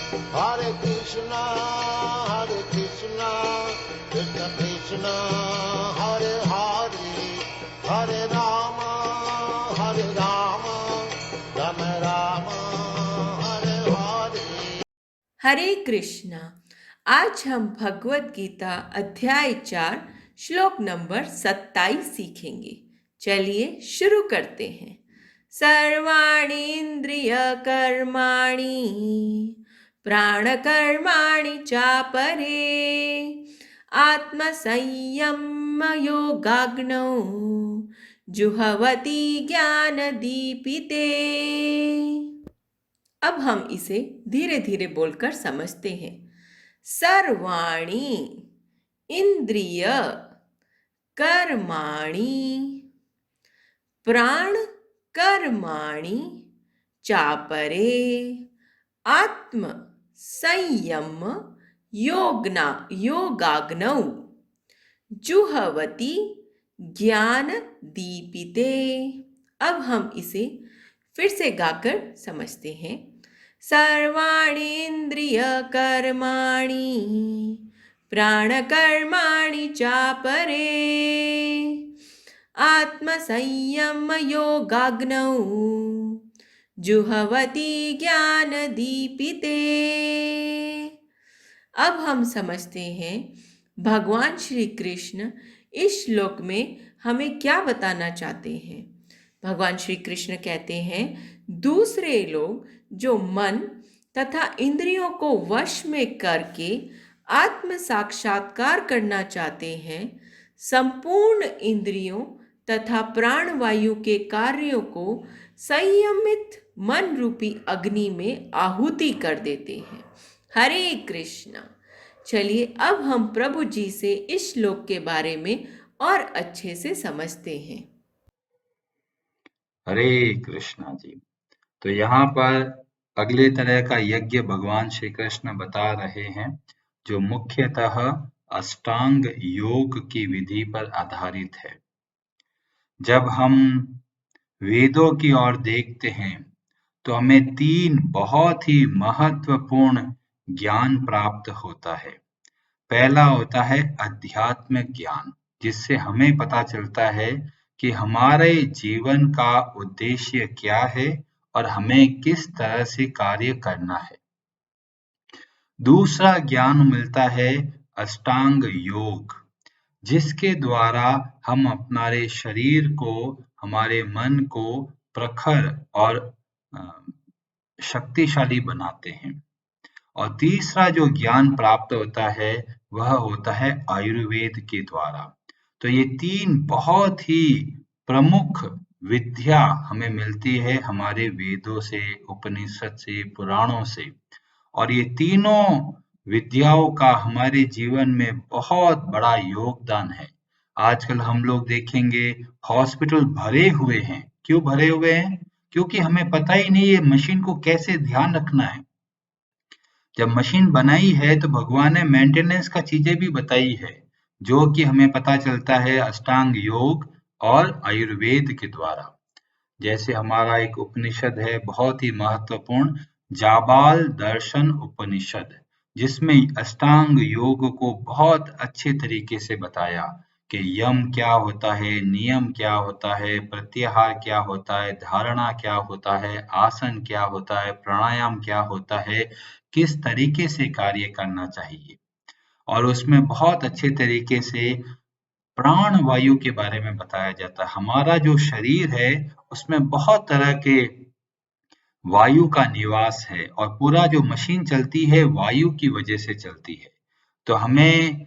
Hare Krishna, Krishna Krishna, Hare Hare, Hare Rama, Rama Rama, Hare Hare. हरे कृष्णा। आज हम भगवत गीता अध्याय 4 श्लोक नंबर 27 सीखेंगे। चलिए शुरू करते हैं। सर्वाणि इंद्रिय कर्माणि प्राणकर्माणि चापरे आत्मसंयम योगाग्नौ जुहवति ज्ञान दीपिते। अब हम इसे धीरे धीरे बोलकर समझते हैं। सर्वाणि इंद्रिय कर्माणि प्राण कर्माणि चापरे आत्म संयम योगाग्नौ जुहवति ज्ञान दीपिते। अब हम इसे फिर से गाकर समझते हैं। सर्वाणि इंद्रिय कर्माणि प्राणकर्माणि चापरे आत्मसंयम योगाग्नौ जुहवति ज्ञान दीपिते। अब हम समझते हैं भगवान श्री कृष्ण इस श्लोक में हमें क्या बताना चाहते हैं। भगवान श्री कृष्ण कहते हैं, दूसरे लोग जो मन तथा इंद्रियों को वश में करके आत्म साक्षात्कार करना चाहते हैं, संपूर्ण इंद्रियों तथा प्राणवायु के कार्यों को संयमित मन रूपी अग्नि में आहुति कर देते हैं। हरे कृष्णा। चलिए अब हम प्रभु जी से इस श्लोक के बारे में और अच्छे से समझते हैं। हरे कृष्णा जी। तो यहाँ पर अगले तरह का यज्ञ भगवान श्री कृष्ण बता रहे हैं, जो मुख्यतः अष्टांग योग की विधि पर आधारित है। जब हम वेदों की ओर देखते हैं तो हमें 3 बहुत ही महत्वपूर्ण ज्ञान प्राप्त होता है। पहला होता है आध्यात्मिक ज्ञान, जिससे हमें पता चलता है कि हमारे जीवन का उद्देश्य क्या है और हमें किस तरह से कार्य करना है। दूसरा ज्ञान मिलता है अष्टांग योग, जिसके द्वारा हम हमारे शरीर को, हमारे मन को प्रखर और शक्तिशाली बनाते हैं। और तीसरा जो ज्ञान प्राप्त होता है वह होता है आयुर्वेद के द्वारा। तो ये 3 बहुत ही प्रमुख विद्या हमें मिलती है हमारे वेदों से, उपनिषद से, पुराणों से। और ये तीनों विद्याओं का हमारे जीवन में बहुत बड़ा योगदान है। आजकल हम लोग देखेंगे हॉस्पिटल भरे हुए हैं। क्यों भरे हुए हैं? क्योंकि हमें पता ही नहीं है मशीन को कैसे ध्यान रखना है। जब मशीन बनाई है तो भगवान ने मेंटेनेंस का चीजें भी बताई है, जो कि हमें पता चलता है अष्टांग योग और आयुर्वेद के द्वारा। जैसे हमारा एक उपनिषद है बहुत ही महत्वपूर्ण, जाबाल दर्शन उपनिषद, जिसमें अष्टांग योग को बहुत अच्छे तरीके से बताया कि यम क्या होता है, नियम क्या होता है, प्रत्याहार क्या होता है, धारणा क्या होता है, आसन क्या होता है, प्राणायाम क्या होता है, किस तरीके से कार्य करना चाहिए। और उसमें बहुत अच्छे तरीके से प्राण वायु के बारे में बताया जाता है। हमारा जो शरीर है उसमें बहुत तरह के वायु का निवास है और पूरा जो मशीन चलती है वायु की वजह से चलती है। तो हमें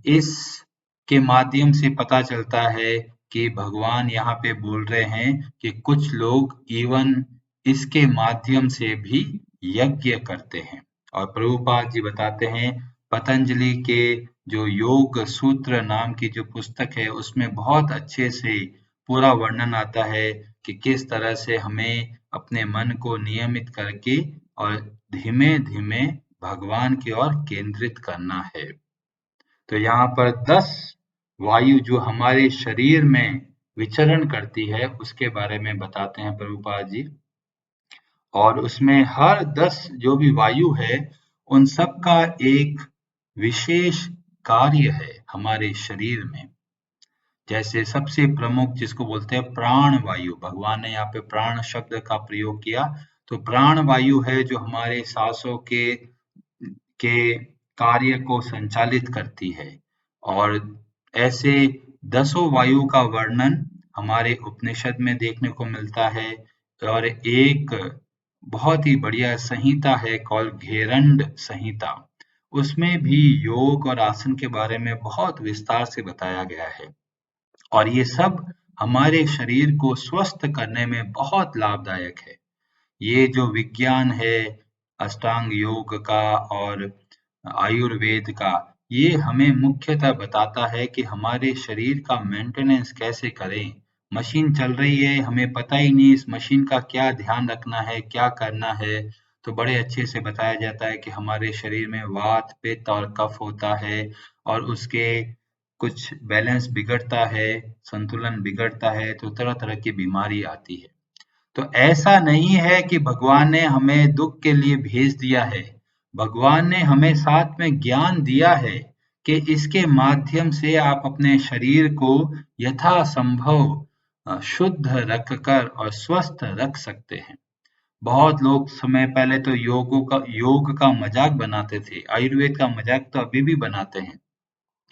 इस के माध्यम से पता चलता है कि भगवान यहाँ पे बोल रहे हैं कि कुछ लोग इवन इसके माध्यम से भी यज्ञ करते हैं। और प्रभुपाद जी बताते हैं, पतंजलि के जो योग सूत्र नाम की जो पुस्तक है उसमें बहुत अच्छे से पूरा वर्णन आता है कि किस तरह से हमें अपने मन को नियमित करके और धीमे धीमे भगवान की ओर केंद्रित करना है। तो यहाँ पर 10 वायु जो हमारे शरीर में विचरण करती है उसके बारे में बताते हैं प्रभुपाद जी। और उसमें हर 10 जो भी वायु है, उन सब का एक विशेष कार्य है हमारे शरीर में। जैसे सबसे प्रमुख जिसको बोलते हैं प्राण वायु, भगवान ने यहाँ पे प्राण शब्द का प्रयोग किया। तो प्राण वायु है जो हमारे सांसों के कार्य को संचालित करती है। और ऐसे दसों वायु का वर्णन हमारे उपनिषद में देखने को मिलता है। और एक बहुत ही बढ़िया संहिता है कॉल्ड घेरंड संहिता, उसमें भी योग और आसन के बारे में बहुत विस्तार से बताया गया है। और ये सब हमारे शरीर को स्वस्थ करने में बहुत लाभदायक है। ये जो विज्ञान है अष्टांग योग का और आयुर्वेद का, ये हमें मुख्यतः बताता है कि हमारे शरीर का मेंटेनेंस कैसे करें। मशीन चल रही है, हमें पता ही नहीं इस मशीन का क्या ध्यान रखना है, क्या करना है। तो बड़े अच्छे से बताया जाता है कि हमारे शरीर में वात, पित्त और कफ होता है और उसके कुछ बैलेंस बिगड़ता है, संतुलन बिगड़ता है तो तरह-तरह की बीमारी आती है। तो ऐसा नहीं है कि भगवान ने हमें दुख के लिए भेज दिया है। भगवान ने हमें साथ में ज्ञान दिया है कि इसके माध्यम से आप अपने शरीर को यथासंभव शुद्ध रखकर और स्वस्थ रख सकते हैं। बहुत लोग समय पहले तो योग का मजाक बनाते थे। आयुर्वेद का मजाक तो अभी भी बनाते हैं।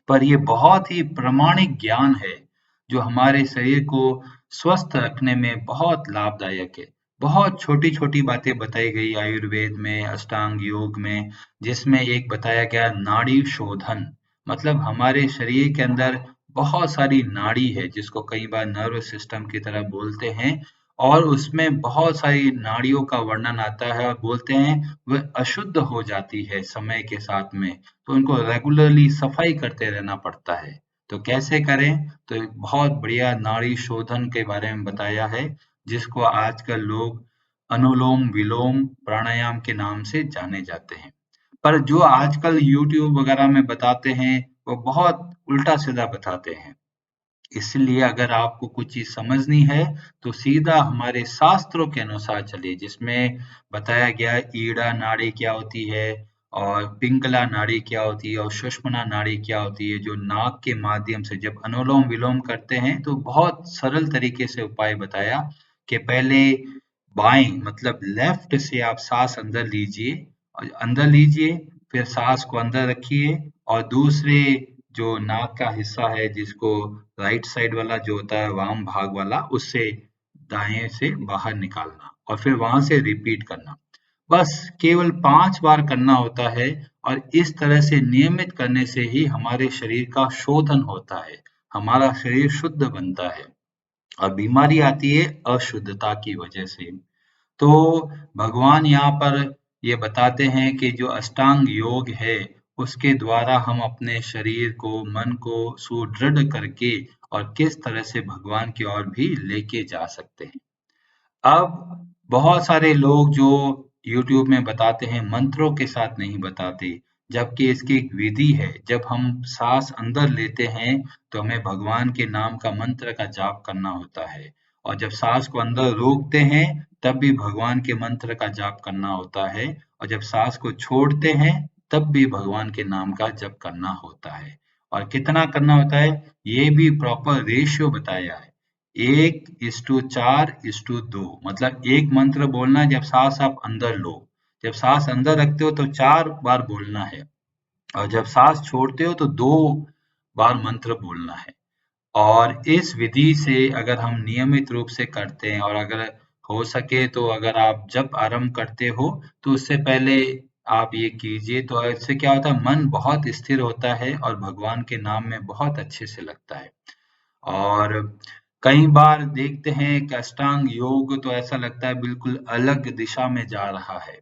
पर ये बहुत ही प्रामाणिक ज्ञान है जो हमारे शरीर को स्वस्थ रखने में बहुत लाभदायक है। बहुत छोटी-छोटी बातें बताई गई आयुर्वेद में, अष्टांग योग में, जिसमें एक बताया गया नाड़ी शोधन। मतलब हमारे शरीर के अंदर बहुत सारी नाड़ी है जिसको कई बार नर्वस सिस्टम की तरह बोलते हैं और उसमें बहुत सारी नाड़ियों का वर्णन आता है और बोलते हैं वह अशुद्ध हो जाती है समय के साथ में, तो उनको रेगुलरली सफाई करते रहना पड़ता है। तो कैसे करें? तो एक बहुत बढ़िया नाड़ी शोधन के बारे में बताया है, जिसको आजकल लोग अनुलोम विलोम प्राणायाम के नाम से जाने जाते हैं। पर जो आजकल यूट्यूब वगैरह में बताते हैं, वो बहुत उल्टा सीधा बताते हैं। इसलिए अगर आपको कुछ चीज समझनी है तो सीधा हमारे शास्त्रों के अनुसार चलिए, जिसमें बताया गया है ईड़ा नाड़ी क्या होती है और पिंगला नाड़ी क्या होती है और सुषुम्ना नाड़ी क्या होती है, जो नाक के माध्यम से जब अनुलोम विलोम करते हैं तो बहुत सरल तरीके से उपाय बताया कि पहले बाएं मतलब लेफ्ट से आप सांस अंदर लीजिए, फिर सांस को अंदर रखिए और दूसरे जो नाक का हिस्सा है जिसको राइट साइड वाला जो होता है वाम भाग वाला, उससे दाएं से बाहर निकालना और फिर वहां से रिपीट करना। बस केवल 5 बार करना होता है और इस तरह से नियमित करने से ही हमारे शरीर का शोधन होता है, हमारा शरीर शुद्ध बनता है और बीमारी आती है अशुद्धता की वजह से। तो भगवान यहाँ पर ये बताते हैं कि जो अष्टांग योग है, उसके द्वारा हम अपने शरीर को, मन को सुदृढ़ करके और किस तरह से भगवान की ओर भी लेके जा सकते हैं। अब बहुत सारे लोग जो यूट्यूब में बताते हैं मंत्रों के साथ नहीं बताते, जबकि इसकी एक विधि है। जब हम सांस अंदर लेते हैं तो हमें भगवान के नाम का मंत्र का जाप करना होता है और जब सांस को अंदर रोकते हैं तब भी भगवान के मंत्र का जाप करना होता है और जब सांस को छोड़ते हैं तब भी भगवान के नाम का जप करना होता है। और कितना करना होता है ये भी प्रॉपर रेशियो बताया है। 1:4:2 मतलब एक मंत्र बोलना जब सांस आप अंदर लो, जब सांस अंदर रखते हो तो 4 बार बोलना है और जब सांस छोड़ते हो तो 2 बार मंत्र बोलना है। और इस विधि से अगर हम नियमित रूप से करते हैं और अगर हो सके तो अगर आप जब आरंभ करते हो तो उससे पहले आप ये कीजिए, तो इससे क्या होता है मन बहुत स्थिर होता है और भगवान के नाम में बहुत अच्छे से लगता है। और कई बार देखते हैं कि अष्टांग योग तो ऐसा लगता है बिल्कुल अलग दिशा में जा रहा है,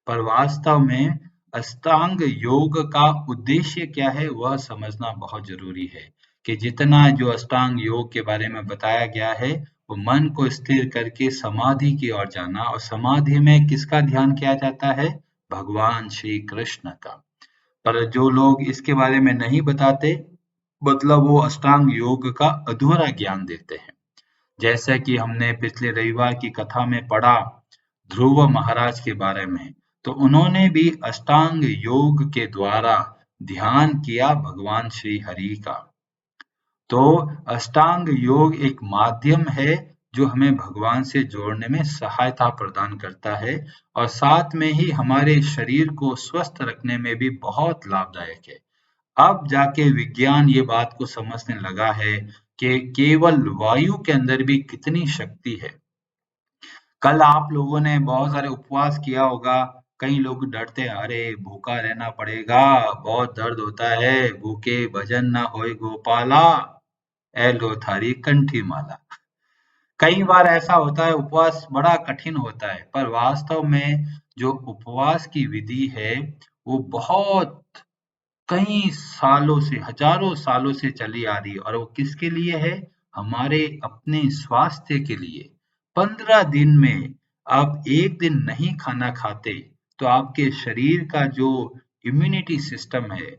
पर वास्तव में अष्टांग योग का उद्देश्य क्या है वह समझना बहुत जरूरी है कि जितना जो अष्टांग योग के बारे में बताया गया है वो मन को स्थिर करके समाधि की ओर जाना, और समाधि में किसका ध्यान किया जाता है? भगवान श्री कृष्ण का। पर जो लोग इसके बारे में नहीं बताते, मतलब वो अष्टांग योग का अधूरा ज्ञान देते हैं। जैसा कि हमने पिछले रविवार की कथा में पढ़ा, ध्रुव महाराज के बारे में, तो उन्होंने भी अष्टांग योग के द्वारा ध्यान किया भगवान श्री हरि का। तो अष्टांग योग एक माध्यम है जो हमें भगवान से जोड़ने में सहायता प्रदान करता है और साथ में ही हमारे शरीर को स्वस्थ रखने में भी बहुत लाभदायक है। अब जाके विज्ञान ये बात को समझने लगा है कि केवल वायु के अंदर भी कितनी शक्ति है। कल आप लोगों ने बहुत सारे उपवास किया होगा। कई लोग डरते हैं, अरे भूखा रहना पड़ेगा, बहुत दर्द होता है, भूखे भजन ना होए गोपाला, ए लो थारी कंठी माला। कई बार ऐसा होता है, उपवास बड़ा कठिन होता है, पर वास्तव में जो उपवास की विधि है वो बहुत कई सालों से, हजारों सालों से चली आ रही है और वो किसके लिए है? हमारे अपने स्वास्थ्य के लिए। 15 दिन में आप एक दिन नहीं खाना खाते तो आपके शरीर का जो इम्यूनिटी सिस्टम है,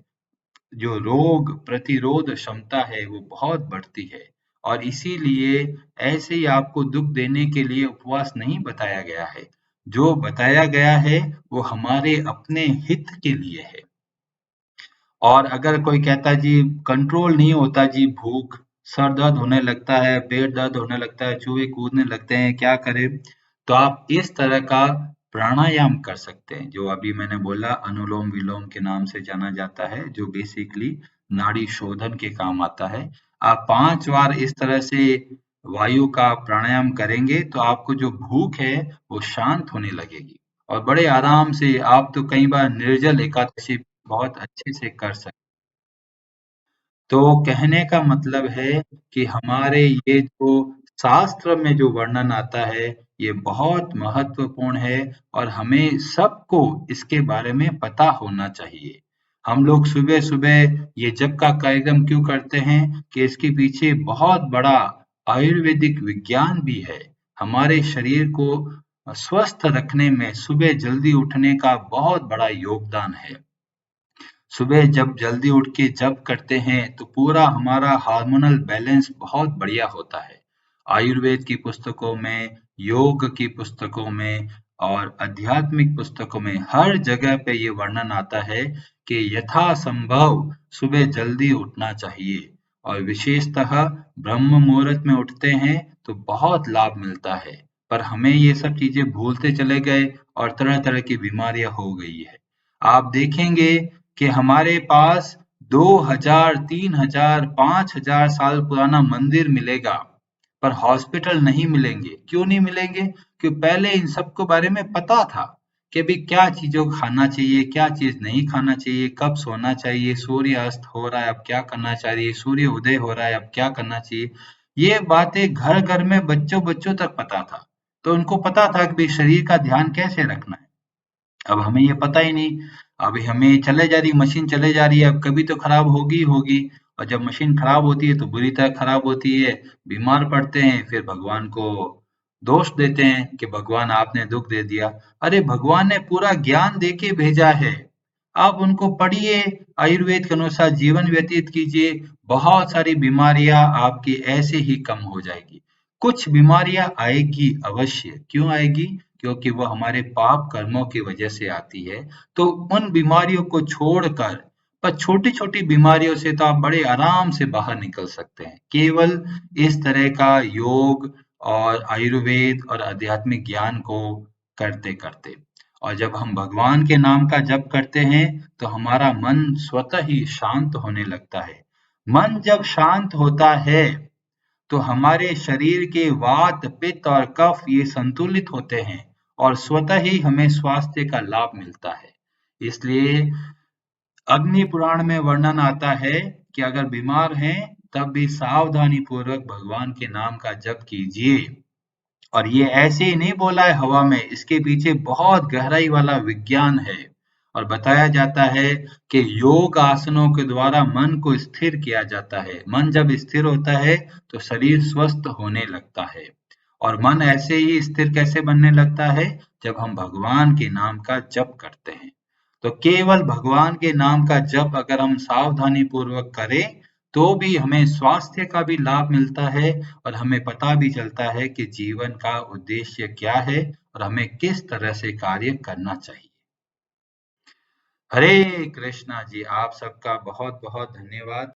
जो रोग प्रतिरोध क्षमता है, वो बहुत बढ़ती है और इसीलिए ऐसे ही आपको दुख देने के लिए उपवास नहीं बताया गया है। जो बताया गया है वो हमारे अपने हित के लिए है। और अगर कोई कहता है जी कंट्रोल नहीं होता जी, भूख, सर दर्द होने लगता है, पेट दर्द होने लगता है, चूहे कूदने लगते हैं, क्या करें? तो आप इस तरह का प्राणायाम कर सकते हैं, जो अभी मैंने बोला अनुलोम विलोम के नाम से जाना जाता है, जो बेसिकली नाड़ी शोधन के काम आता है। आप 5 बार इस तरह से वायु का प्राणायाम करेंगे तो आपको जो भूख है वो शांत होने लगेगी और बड़े आराम से आप तो कई बार निर्जल एकादशी बहुत अच्छे से कर सकते। तो कहने का मतलब है कि हमारे ये जो शास्त्र में जो वर्णन आता है, ये बहुत महत्वपूर्ण है और हमें सबको इसके बारे में पता होना चाहिए। हम लोग सुबह-सुबह ये जप का कार्यक्रम क्यों करते हैं कि इसके पीछे बहुत बड़ा आयुर्वेदिक विज्ञान भी है। हमारे शरीर को स्वस्थ रखने में सुबह जल्दी उठने का बहुत बड़ा योगदान है। सुबह जब जल्दी उठ के जप करते हैं तो पूरा हमारा हार्मोनल बैलेंस बहुत बढ़िया होता है। आयुर्वेद की पुस्तकों में, योग की पुस्तकों में और आध्यात्मिक पुस्तकों में हर जगह पे ये वर्णन आता है कि यथासंभव सुबह जल्दी उठना चाहिए और विशेषतः ब्रह्म मुहूर्त में उठते हैं तो बहुत लाभ मिलता है। पर हमें ये सब चीजें भूलते चले गए और तरह-तरह की बीमारियां हो गई है। आप देखेंगे कि हमारे पास 2000, 3000, 5000 साल पुराना मंदिर मिलेगा, पर हॉस्पिटल नहीं मिलेंगे। क्यों नहीं मिलेंगे? क्योंकि पहले इन सबके बारे में पता था कि अभी क्या चीजों को खाना चाहिए, क्या चीज नहीं खाना चाहिए, कब सोना चाहिए, सूर्य अस्त हो रहा है अब क्या करना चाहिए, सूर्य उदय हो रहा है अब क्या करना चाहिए। ये बातें घर घर में बच्चों बच्चों तक पता था, तो उनको पता था कि भाई शरीर का ध्यान कैसे रखना है। अब हमें ये पता ही नहीं। अभी हमें चले जा रही मशीन चले जा रही है, अब कभी तो खराब होगी ही होगी और जब मशीन खराब होती है तो बुरी तरह खराब होती है, बीमार पड़ते हैं, फिर भगवान को दोष देते हैं कि भगवान आपने दुख दे दिया। अरे भगवान ने पूरा ज्ञान दे के भेजा है, आप उनको पढ़िए, आयुर्वेद के अनुसार जीवन व्यतीत कीजिए, बहुत सारी बीमारियां आपकी ऐसे ही कम हो जाएगी। कुछ बीमारियां आएगी अवश्य, क्यों आएगी? क्योंकि वो हमारे पाप कर्मों की वजह से आती है। तो उन बीमारियों को छोड़कर पर छोटी-छोटी बीमारियों से तो आप बड़े आराम से बाहर निकल सकते हैं। केवल इस तरह का योग और आयुर्वेद और आध्यात्मिक ज्ञान को करते-करते। और जब हम भगवान के नाम का जप करते हैं तो हमारा मन स्वतः ही शांत होने लगता है। मन जब शांत होता है तो हमारे शरीर के वात, पित्त और कफ ये संतुलित होते हैं और स्वतः ही हमें स्वास्थ्य का लाभ मिलता है। इसलिए अग्नि पुराण में वर्णन आता है कि अगर बीमार हैं तब भी सावधानी पूर्वक भगवान के नाम का जप कीजिए। और ये ऐसे ही नहीं बोला है हवा में, इसके पीछे बहुत गहराई वाला विज्ञान है और बताया जाता है कि योग आसनों के द्वारा मन को स्थिर किया जाता है। मन जब स्थिर होता है तो शरीर स्वस्थ होने लगता है और मन ऐसे ही स्थिर कैसे बनने लगता है? जब हम भगवान के नाम का जप करते हैं। तो केवल भगवान के नाम का जप अगर हम सावधानी पूर्वक करें तो भी हमें स्वास्थ्य का भी लाभ मिलता है और हमें पता भी चलता है कि जीवन का उद्देश्य क्या है और हमें किस तरह से कार्य करना चाहिए। हरे कृष्णा जी, आप सबका बहुत बहुत धन्यवाद।